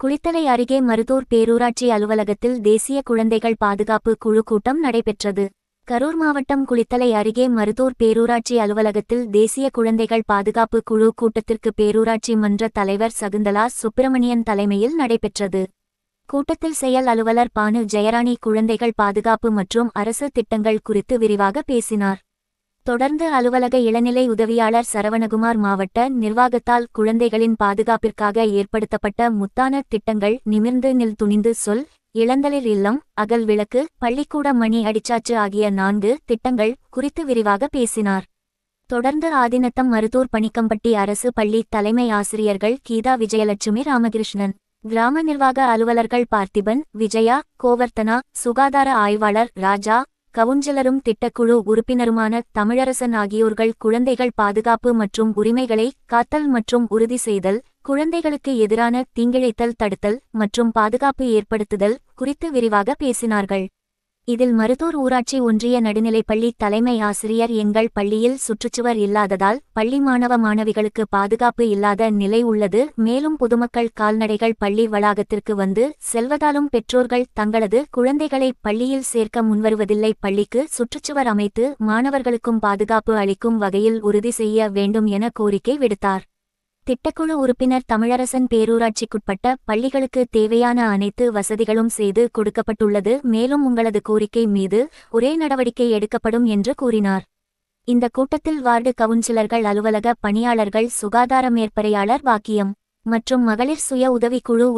குளித்தலை அருகே மருதூர் பேரூராட்சி அலுவலகத்தில் தேசிய குழந்தைகள் பாதுகாப்பு குழு கூட்டம் நடைபெற்றது. கரூர் மாவட்டம் குளித்தலை அருகே மருதூர் பேரூராட்சி அலுவலகத்தில் தேசிய குழந்தைகள் பாதுகாப்பு குழு கூட்டத்திற்கு பேரூராட்சி மன்ற தலைவர் சகுந்தலா சுப்பிரமணியன் தலைமையில் நடைபெற்றது. கூட்டத்தில் செயல் அலுவலர் பானு ஜெயராணி குழந்தைகள் பாதுகாப்பு மற்றும் அரசு திட்டங்கள் குறித்து விரிவாக பேசினார். தொடர்ந்து அலுவலக இளநிலை உதவியாளர் சரவணகுமார் மாவட்ட நிர்வாகத்தால் குழந்தைகளின் பாதுகாப்பிற்காக ஏற்படுத்தப்பட்ட முத்தான திட்டங்கள் நிமிர்ந்து நில் துணிந்து சொல், இளந்தளிர் இல்லம், அகல் விளக்கு, பள்ளிக்கூட மணி அடிச்சாச்சு ஆகிய 4 திட்டங்கள் குறித்து விரிவாக பேசினார். தொடர்ந்து ஆதினத்தம் மருதூர் பணிக்கம்பட்டி அரசு பள்ளி தலைமை ஆசிரியர்கள் கீதா விஜயலட்சுமி ராமகிருஷ்ணன், கிராம நிர்வாக அலுவலர்கள் பார்த்திபன், விஜயா, கோவர்த்தனா, சுகாதார ஆய்வாளர் ராஜா, கவுன்சிலரும் திட்டக்குழு உறுப்பினருமான தமிழரசன் ஆகியோர்கள் குழந்தைகள் பாதுகாப்பு மற்றும் உரிமைகளை காத்தல் மற்றும் உறுதி செய்தல், குழந்தைகளுக்கு எதிரான தீங்கிழைத்தல் தடுத்தல் மற்றும் பாதுகாப்பு ஏற்படுத்துதல் குறித்து விரிவாக பேசினார்கள். இதில் மருதூர் ஊராட்சி ஒன்றிய நடுநிலைப்பள்ளி தலைமை ஆசிரியர் எங்கள் பள்ளியில் சுற்றுச்சுவர் இல்லாததால் பள்ளி மாணவ மாணவிகளுக்கு பாதுகாப்பு இல்லாத நிலை உள்ளது. மேலும் பொதுமக்கள் கால்நடைகள் பள்ளி வளாகத்திற்கு வந்து செல்வதாலும் பெற்றோர்கள் தங்களது குழந்தைகளை பள்ளியில் சேர்க்க முன்வருவதில்லை. பள்ளிக்கு சுற்றுச்சுவர் அமைத்து மாணவர்களுக்கும் பாதுகாப்பு அளிக்கும் வகையில் உறுதி செய்ய வேண்டும் என கோரிக்கை விடுத்தார். திட்டக்குழு உறுப்பினர் தமிழரசன் பேரூராட்சிக்குட்பட்ட பள்ளிகளுக்கு தேவையான அனைத்து வசதிகளும் செய்து கொடுக்கப்பட்டுள்ளது. மேலும் உங்களது கோரிக்கை மீது ஒரே நடவடிக்கை எடுக்கப்படும் என்று கூறினார். இந்த கூட்டத்தில் வார்டு கவுன்சிலர்கள், அலுவலக பணியாளர்கள், சுகாதார மேற்பறையாளர், வாக்கியம் மற்றும் மகளிர் சுய உதவிக்குழு